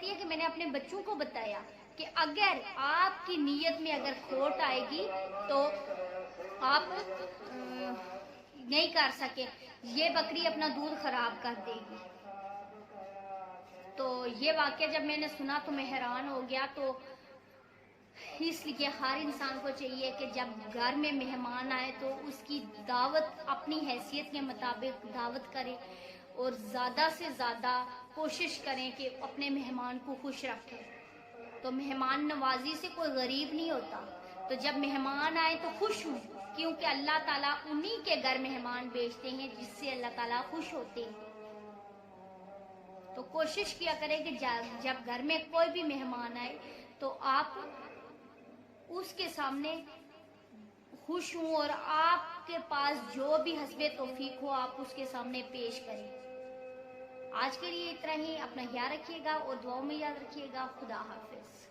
کہتی ہے کہ میں نے اپنے بچوں کو بتایا کہ اگر آپ کی نیت میں اگر کھوٹ آئے گی تو آپ نہیں کر سکے، یہ بکری اپنا دودھ خراب کر دے گی۔ تو یہ واقعہ جب میں نے سنا تو میں حیران ہو گیا۔ تو اس لیے ہر انسان کو چاہیے کہ جب گھر میں مہمان آئے تو اس کی دعوت اپنی حیثیت کے مطابق دعوت کرے اور زیادہ سے زیادہ کوشش کریں کہ اپنے مہمان کو خوش رکھیں۔ تو مہمان نوازی سے کوئی غریب نہیں ہوتا، تو جب مہمان آئے تو خوش ہوں، کیونکہ اللہ تعالیٰ انہی کے گھر مہمان بھیجتے ہیں جس سے اللہ تعالیٰ خوش ہوتے ہیں۔ تو کوشش کیا کریں کہ جب گھر میں کوئی بھی مہمان آئے تو آپ اس کے سامنے خوش ہوں اور آپ کے پاس جو بھی حسب توفیق ہو آپ اس کے سامنے پیش کریں۔ آج کے لیے اتنا ہی، اپنا خیال رکھیے گا اور دعاؤں میں یاد رکھیے گا۔ خدا حافظ۔